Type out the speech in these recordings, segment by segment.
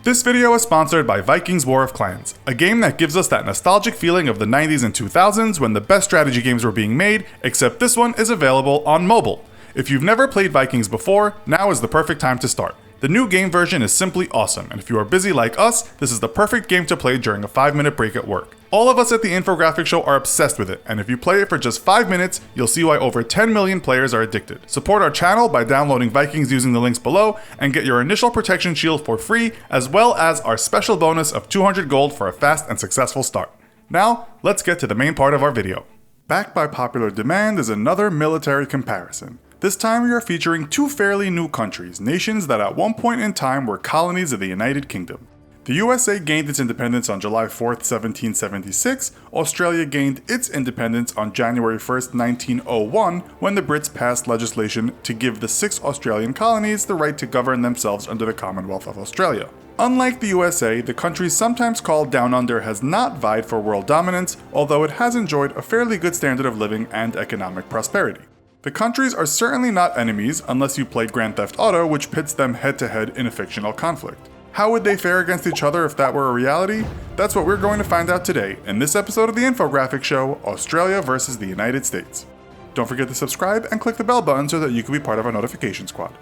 This video is sponsored by Vikings War of Clans, a game that gives us that nostalgic feeling of the 90s and 2000s when the best strategy games were being made, except this one is available on mobile. If you've never played Vikings before, now is the perfect time to start. The new game version is simply awesome, and if you are busy like us, this is the perfect game to play during a 5-minute break at work. All of us at the Infographics Show are obsessed with it, and if you play it for just 5 minutes, you'll see why over 10 million players are addicted. Support our channel by downloading Vikings using the links below, and get your initial protection shield for free, as well as our special bonus of 200 gold for a fast and successful start. Now, let's get to the main part of our video. Backed by popular demand is another military comparison. This time we are featuring two fairly new countries, nations that at one point in time were colonies of the United Kingdom. The USA gained its independence on July 4th, 1776, Australia gained its independence on January 1st, 1901, when the Brits passed legislation to give the 6 Australian colonies the right to govern themselves under the Commonwealth of Australia. Unlike the USA, the country sometimes called Down Under has not vied for world dominance, although it has enjoyed a fairly good standard of living and economic prosperity. The countries are certainly not enemies unless you play Grand Theft Auto, which pits them head-to-head in a fictional conflict. How would they fare against each other if that were a reality? That's what we're going to find out today in this episode of the Infographics Show, Australia versus the United States. Don't forget to subscribe and click the bell button so that you can be part of our notification squad.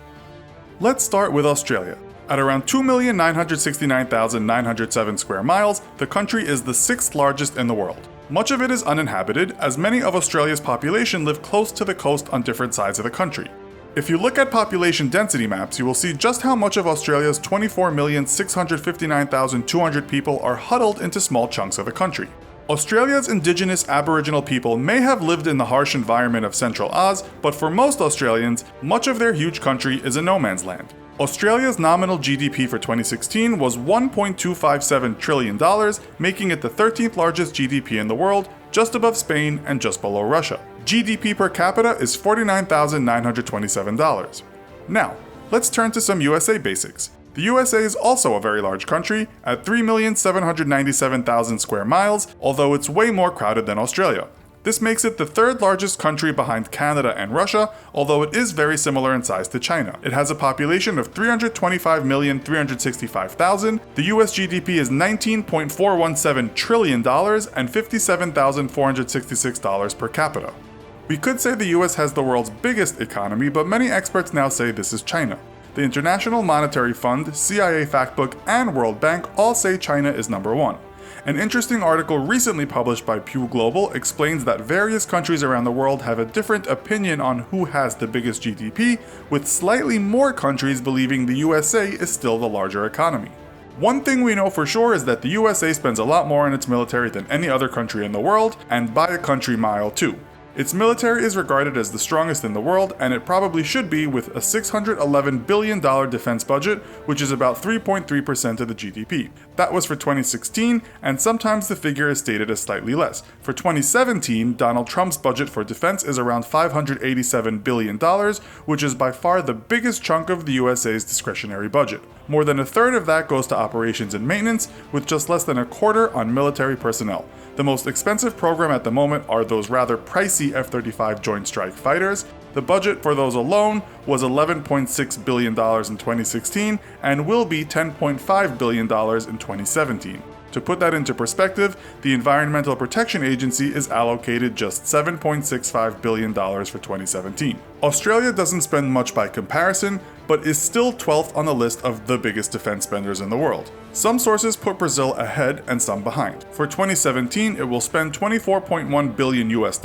Let's start with Australia. At around 2,969,907 square miles, the country is the 6th largest in the world. Much of it is uninhabited, as many of Australia's population live close to the coast on different sides of the country. If you look at population density maps, you will see just how much of Australia's 24,659,200 people are huddled into small chunks of the country. Australia's indigenous Aboriginal people may have lived in the harsh environment of Central Oz, but for most Australians, much of their huge country is a no man's land. Australia's nominal GDP for 2016 was $1.257 trillion, making it the 13th largest GDP in the world, just above Spain and just below Russia. GDP per capita is $49,927. Now, let's turn to some USA basics. The USA is also a very large country, at 3,797,000 square miles, although it's way more crowded than Australia. This makes it the 3rd largest country behind Canada and Russia, although it is very similar in size to China. It has a population of 325,365,000, the US GDP is $19.417 trillion and $57,466 per capita. We could say the US has the world's biggest economy, but many experts now say this is China. The International Monetary Fund, CIA Factbook, and World Bank all say China is number 1. An interesting article recently published by Pew Global explains that various countries around the world have a different opinion on who has the biggest GDP, with slightly more countries believing the USA is still the larger economy. One thing we know for sure is that the USA spends a lot more on its military than any other country in the world, and by a country mile too. Its military is regarded as the strongest in the world, and it probably should be, with a $611 billion defense budget, which is about 3.3% of the GDP. That was for 2016, and sometimes the figure is stated as slightly less. For 2017, Donald Trump's budget for defense is around $587 billion, which is by far the biggest chunk of the USA's discretionary budget. More than a third of that goes to operations and maintenance, with just less than a quarter on military personnel. The most expensive program at the moment are those rather pricey F-35 Joint Strike Fighters. The budget for those alone was $11.6 billion in 2016 and will be $10.5 billion in 2017. To put that into perspective, the Environmental Protection Agency is allocated just $7.65 billion for 2017. Australia doesn't spend much by comparison, but is still 12th on the list of the biggest defense spenders in the world. Some sources put Brazil ahead and some behind. For 2017, it will spend $24.1 billion US.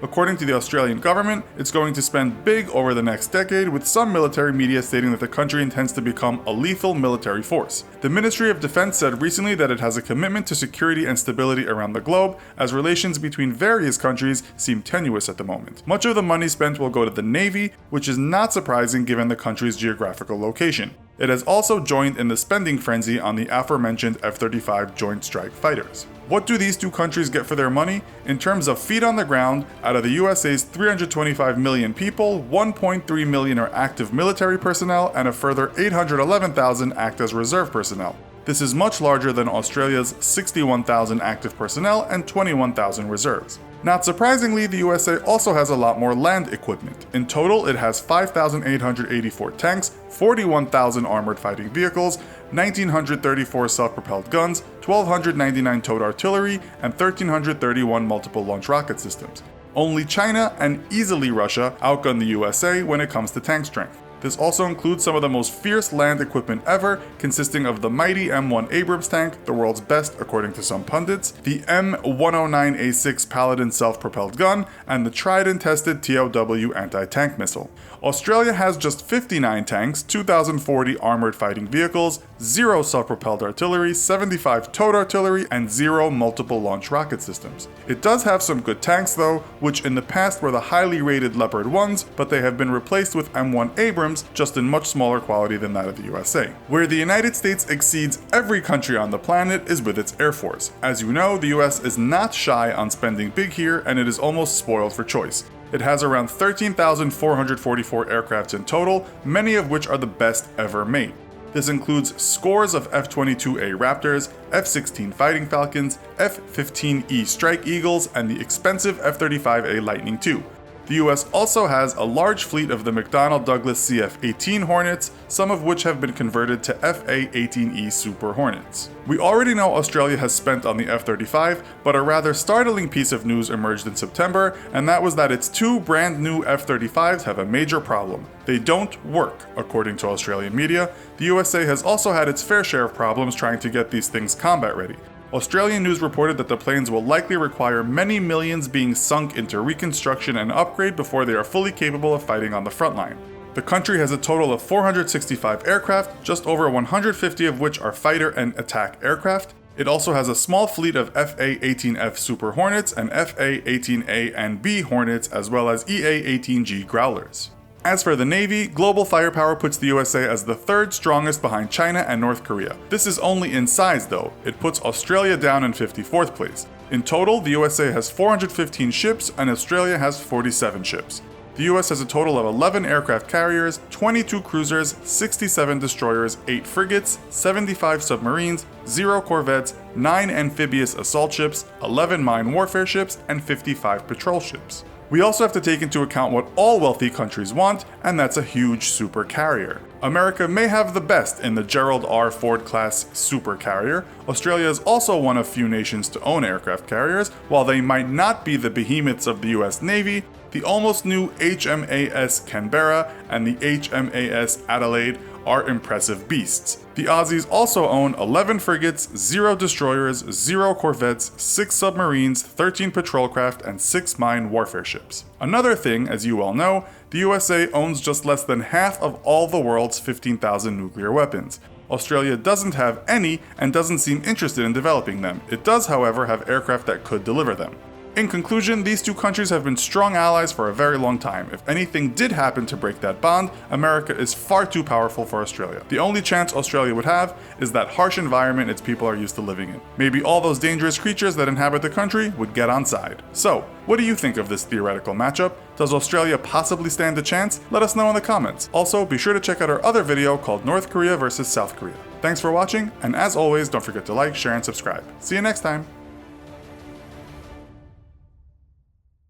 According to the Australian government, it's going to spend big over the next decade, with some military media stating that the country intends to become a lethal military force. The Ministry of Defense said recently that it has a commitment to security and stability around the globe, as relations between various countries seem tenuous at the moment. Much of the money spent will go to the Navy, which is not surprising given the country's geographical location. It has also joined in the spending frenzy on the aforementioned F-35 Joint Strike Fighters. What do these two countries get for their money? In terms of feet on the ground, out of the USA's 325 million people, 1.3 million are active military personnel and a further 811,000 act as reserve personnel. This is much larger than Australia's 61,000 active personnel and 21,000 reserves. Not surprisingly, the USA also has a lot more land equipment. In total, it has 5,884 tanks, 41,000 armored fighting vehicles, 1,934 self-propelled guns, 1,299 towed artillery, and 1,331 multiple launch rocket systems. Only China and easily Russia outgun the USA when it comes to tank strength. This also includes some of the most fierce land equipment ever, consisting of the mighty M1 Abrams tank, the world's best according to some pundits, the M109A6 Paladin self-propelled gun, and the tried-and-tested TOW anti-tank missile. Australia has just 59 tanks, 2,040 armored fighting vehicles, 0 self-propelled artillery, 75 towed artillery, and 0 multiple launch rocket systems. It does have some good tanks though, which in the past were the highly rated Leopard 1s, but they have been replaced with M1 Abrams, just in much smaller quality than that of the USA. Where the United States exceeds every country on the planet is with its Air Force. As you know, the US is not shy on spending big here, and it is almost spoiled for choice. It has around 13,444 aircrafts in total, many of which are the best ever made. This includes scores of F-22A Raptors, F-16 Fighting Falcons, F-15E Strike Eagles, and the expensive F-35A Lightning II. The US also has a large fleet of the McDonnell Douglas CF-18 Hornets, some of which have been converted to FA-18E Super Hornets. We already know Australia has spent on the F-35, but a rather startling piece of news emerged in September, and that was that its 2 brand new F-35s have a major problem. They don't work, according to Australian media. The USA has also had its fair share of problems trying to get these things combat ready. Australian news reported that the planes will likely require many millions being sunk into reconstruction and upgrade before they are fully capable of fighting on the front line. The country has a total of 465 aircraft, just over 150 of which are fighter and attack aircraft. It also has a small fleet of FA-18F Super Hornets and FA-18A and B Hornets, as well as EA-18G Growlers. As for the Navy, global firepower puts the USA as the 3rd strongest behind China and North Korea. This is only in size though. It puts Australia down in 54th place. In total, the USA has 415 ships and Australia has 47 ships. The US has a total of 11 aircraft carriers, 22 cruisers, 67 destroyers, 8 frigates, 75 submarines, 0 corvettes, 9 amphibious assault ships, 11 mine warfare ships, and 55 patrol ships. We also have to take into account what all wealthy countries want, and that's a huge super carrier. America may have the best in the Gerald R. Ford class super carrier. Australia is also one of few nations to own aircraft carriers. While they might not be the behemoths of the US Navy, the almost new HMAS Canberra and the HMAS Adelaide are impressive beasts. The Aussies also own 11 frigates, 0 destroyers, 0 corvettes, 6 submarines, 13 patrol craft, and 6 mine warfare ships. Another thing, as you well know, the USA owns just less than half of all the world's 15,000 nuclear weapons. Australia doesn't have any and doesn't seem interested in developing them. It does, however, have aircraft that could deliver them. In conclusion, these two countries have been strong allies for a very long time. If anything did happen to break that bond, America is far too powerful for Australia. The only chance Australia would have is that harsh environment its people are used to living in. Maybe all those dangerous creatures that inhabit the country would get on side. So, what do you think of this theoretical matchup? Does Australia possibly stand a chance? Let us know in the comments. Also, be sure to check out our other video called North Korea versus South Korea. Thanks for watching, and as always, don't forget to like, share, and subscribe. See you next time!